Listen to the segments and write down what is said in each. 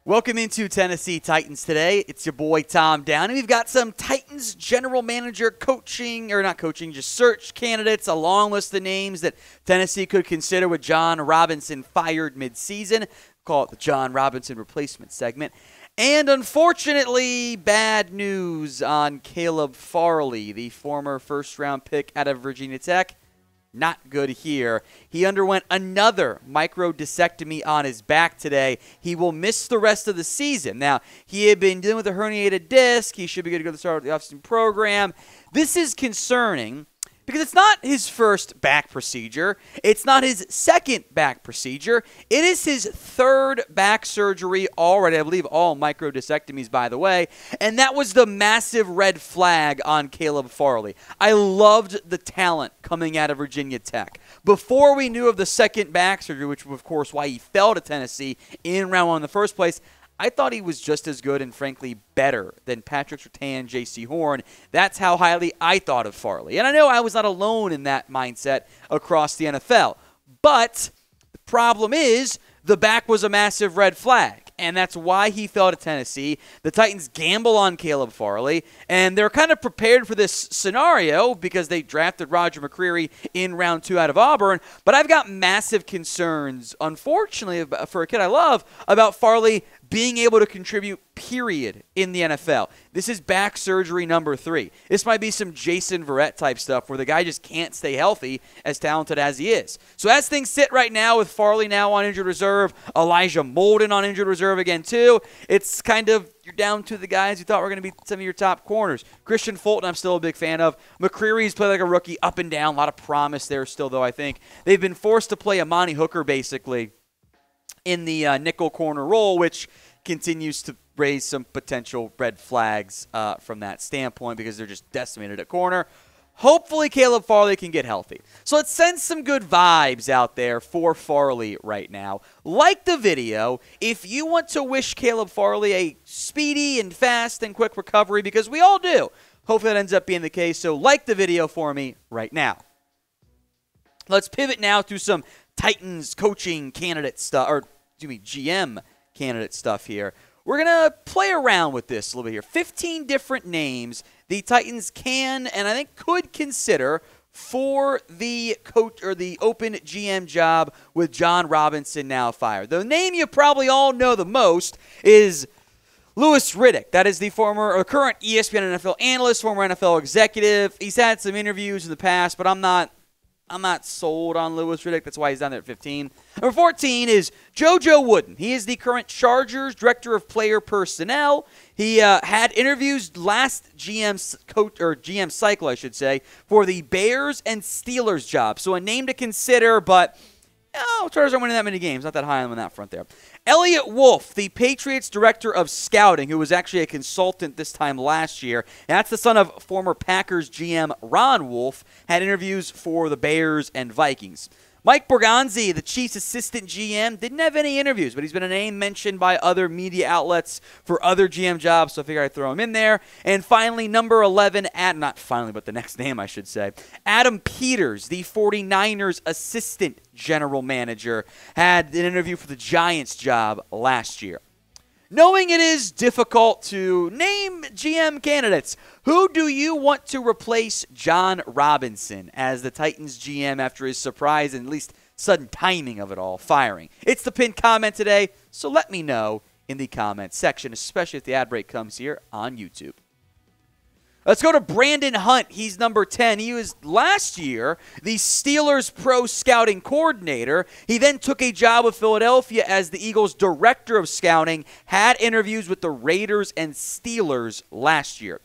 Welcome into Tennessee Titans today. It's your boy Tom Downey. We've got some Titans general manager just search candidates, a long list of names that Tennessee could consider with Jon Robinson fired midseason. Call it the Jon Robinson replacement segment. And unfortunately, bad news on Caleb Farley, the former first-round pick out of Virginia Tech. Not good here. He underwent another microdiscectomy on his back today. He will miss the rest of the season. Now, he had been dealing with a herniated disc. He should be good to go to the start of the offseason program. This is concerning because it's not his first back procedure. It's not his second back procedure. It is his third back surgery already. I believe all microdiscectomies, by the way. And that was the massive red flag on Caleb Farley. I loved the talent coming out of Virginia Tech. Before we knew of the second back surgery, which was, of course, why he fell to Tennessee in round one in the first place, I thought he was just as good and, frankly, better than Patrick Surtain, J.C. Horn. That's how highly I thought of Farley. And I know I was not alone in that mindset across the NFL. But the problem is the back was a massive red flag, and that's why he fell to Tennessee. The Titans gamble on Caleb Farley, and they're kind of prepared for this scenario because they drafted Roger McCreary in round 2 out of Auburn. But I've got massive concerns, unfortunately, for a kid I love, about Farley being able to contribute, period, in the NFL. This is back surgery number 3. This might be some Jason Verrett type stuff where the guy just can't stay healthy, as talented as he is. So as things sit right now with Farley now on injured reserve, Elijah Molden on injured reserve again too, it's kind of, you're down to the guys you thought were going to be some of your top corners. Christian Fulton, I'm still a big fan of. McCreary's played like a rookie, up and down, a lot of promise there still though, I think. They've been forced to play Amani Hooker basically in the nickel corner role, which continues to raise some potential red flags from that standpoint because they're just decimated at corner. Hopefully Caleb Farley can get healthy. So let's send some good vibes out there for Farley right now. Like the video if you want to wish Caleb Farley a speedy and fast and quick recovery, because we all do. Hopefully that ends up being the case. So like the video for me right now. Let's pivot now to some Titans coaching candidate stuff, or GM candidate stuff here. We're going to play around with this a little bit here. 15 different names the Titans can and I think could consider for the coach or the open GM job with Jon Robinson now fired. The name you probably all know the most is Louis Riddick. That is the current ESPN NFL analyst, former NFL executive. He's had some interviews in the past, but I'm not sold on Louis Riddick. That's why he's down there at 15. Number 14 is JoJo Wooden. He is the current Chargers Director of Player Personnel. He had interviews last GM cycle, I should say, for the Bears and Steelers job. So a name to consider, but Chargers aren't winning that many games. Not that high on that front there. Elliot Wolf, the Patriots Director of Scouting, who was actually a consultant this time last year. And that's the son of former Packers GM Ron Wolf, had interviews for the Bears and Vikings. Mike Borgonzi, the Chiefs assistant GM, didn't have any interviews, but he's been a name mentioned by other media outlets for other GM jobs, so I figured I'd throw him in there. And finally, number 11, not finally, but the next name, I should say, Adam Peters, the 49ers assistant general manager, had an interview for the Giants job last year. Knowing it is difficult to name GM candidates, who do you want to replace Jon Robinson as the Titans GM after his surprise and at least sudden timing of it all firing? It's the pinned comment today, so let me know in the comments section, especially if the ad break comes here on YouTube. Let's go to Brandon Hunt. He's number 10. He was last year the Steelers pro scouting coordinator. He then took a job with Philadelphia as the Eagles director of scouting, had interviews with the Raiders and Steelers last year.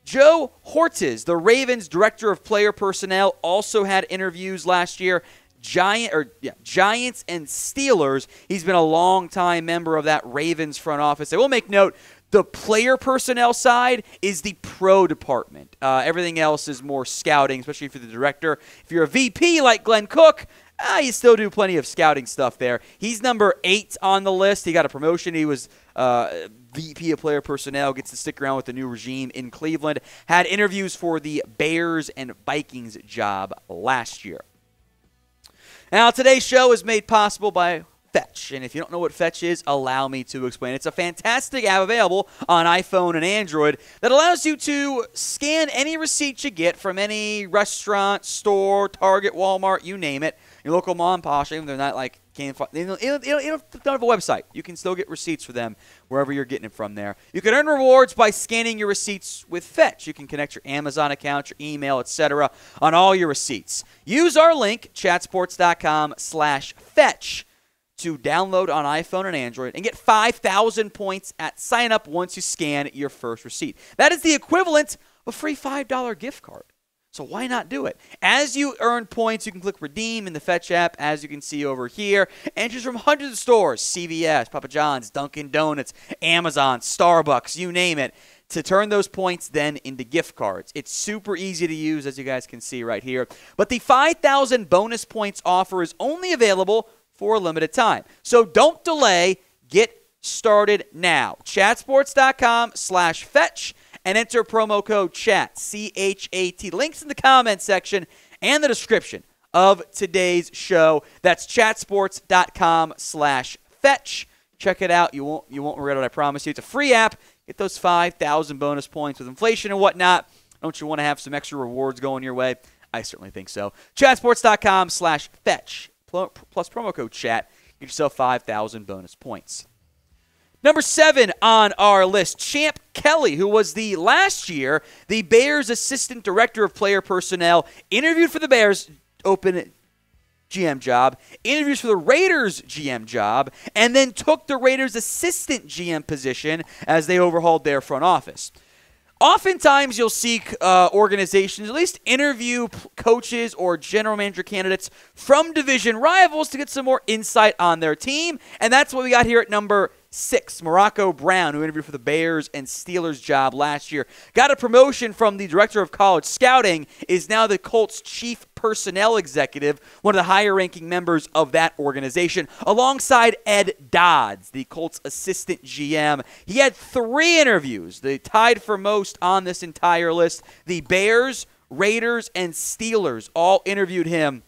Joe Hortiz, the Ravens director of player personnel, also had interviews last year. Giants and Steelers. He's been a long-time member of that Ravens front office. I will make note, the player personnel side is the pro department. Everything else is more scouting, especially for the director. If you're a VP like Glenn Cook, you still do plenty of scouting stuff there. He's number 8 on the list. He got a promotion. He was VP of player personnel, gets to stick around with the new regime in Cleveland. Had interviews for the Bears and Vikings job last year. Now, today's show is made possible by Fetch. And if you don't know what Fetch is, allow me to explain. It's a fantastic app available on iPhone and Android that allows you to scan any receipt you get from any restaurant, store, Target, Walmart, you name it. Your local mom and pop, even they're not like they don't have a website. You can still get receipts for them wherever you're getting it from there. You can earn rewards by scanning your receipts with Fetch. You can connect your Amazon account, your email, etc. on all your receipts. Use our link, chatsports.com/fetch, to download on iPhone and Android and get 5,000 points at sign up once you scan your first receipt. That is the equivalent of a free $5 gift card. So why not do it? As you earn points, you can click redeem in the Fetch app, as you can see over here, and choose from hundreds of stores, CVS, Papa John's, Dunkin' Donuts, Amazon, Starbucks, you name it, to turn those points then into gift cards. It's super easy to use, as you guys can see right here. But the 5,000 bonus points offer is only available for a limited time. So don't delay. Get started now. Chatsports.com/fetch. And enter promo code CHAT, C-H-A-T. Links in the comments section and the description of today's show. That's chatsports.com/fetch. Check it out. You won't regret it, I promise you. It's a free app. Get those 5,000 bonus points with inflation and whatnot. Don't you want to have some extra rewards going your way? I certainly think so. Chatsports.com/fetch plus promo code CHAT. Get yourself 5,000 bonus points. Number 7 on our list, Champ Kelly, who was last year the Bears Assistant Director of Player Personnel, interviewed for the Bears open GM job, interviews for the Raiders GM job, and then took the Raiders Assistant GM position as they overhauled their front office. Oftentimes, you'll see organizations at least interview coaches or general manager candidates from division rivals to get some more insight on their team, and that's what we got here at number 6, Morocco Brown, who interviewed for the Bears and Steelers job last year. Got a promotion from the director of college scouting, is now the Colts chief personnel executive, one of the higher-ranking members of that organization, alongside Ed Dodds, the Colts assistant GM. He had 3 interviews. They tied for most on this entire list. The Bears, Raiders, and Steelers all interviewed him.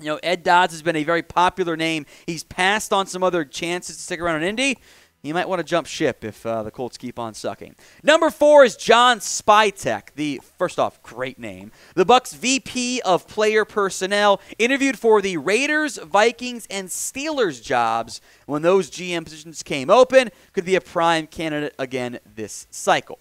You know, Ed Dodds has been a very popular name. He's passed on some other chances to stick around in Indy. You might want to jump ship if the Colts keep on sucking. Number 4 is John Spytek, first off, great name. The Bucs VP of Player Personnel, interviewed for the Raiders, Vikings, and Steelers jobs when those GM positions came open. Could be a prime candidate again this cycle.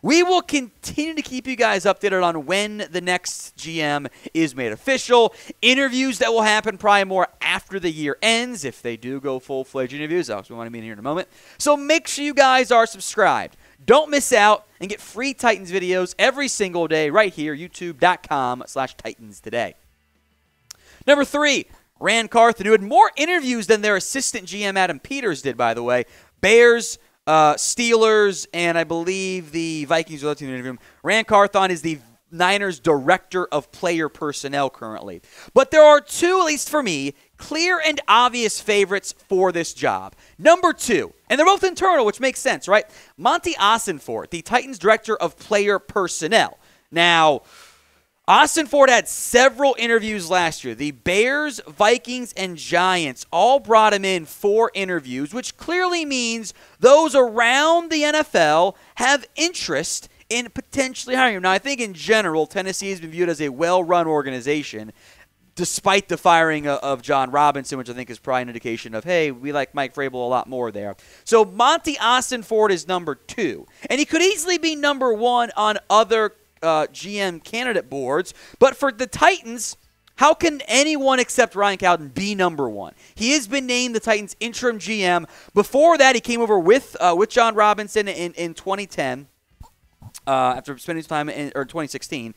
We will continue to keep you guys updated on when the next GM is made official. Interviews that will happen probably more after the year ends, if they do go full-fledged interviews. Alex, we want to be in here in a moment. So make sure you guys are subscribed. Don't miss out and get free Titans videos every single day right here, youtube.com/Titans today. Number 3, Ran Carthon, who had more interviews than their assistant GM Adam Peters did, by the way. Bears, Steelers, and I believe the Vikings are the team to interview him. Ran Carthon is the Niners Director of Player Personnel currently. But there are 2, at least for me, clear and obvious favorites for this job. Number 2, and they're both internal, which makes sense, right? Monty Ossenfort, the Titans Director of Player Personnel. Now, Ossenfort had several interviews last year. The Bears, Vikings, and Giants all brought him in for interviews, which clearly means those around the NFL have interest in potentially hiring him. Now, I think in general, Tennessee has been viewed as a well-run organization, despite the firing of John Robinson, which I think is probably an indication of, hey, we like Mike Vrabel a lot more there. So Monty Ossenfort is number 2. And he could easily be number 1 on other GM candidate boards, but for the Titans, how can anyone except Ryan Cowden be number 1? He has been named the Titans interim GM. Before that, he came over with John Robinson in 2010. After spending some time or 2016,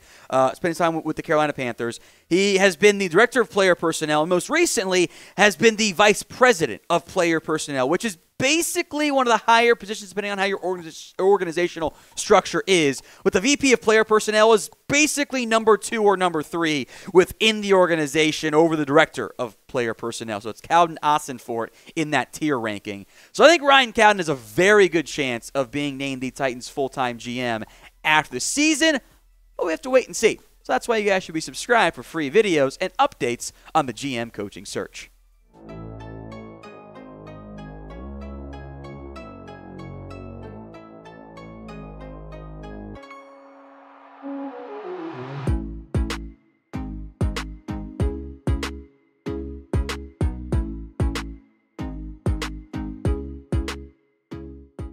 spending time with the Carolina Panthers. He has been the Director of Player Personnel, and most recently has been the Vice President of Player Personnel, which is basically one of the higher positions depending on how your organizational structure is. With the VP of Player Personnel is basically number 2 or number 3 within the organization over the Director of Player Personnel. So it's Cowden, Ossenfort in that tier ranking. So I think Ryan Cowden has a very good chance of being named the Titans full-time GM after the season, but we have to wait and see. So that's why you guys should be subscribed for free videos and updates on the GM coaching search.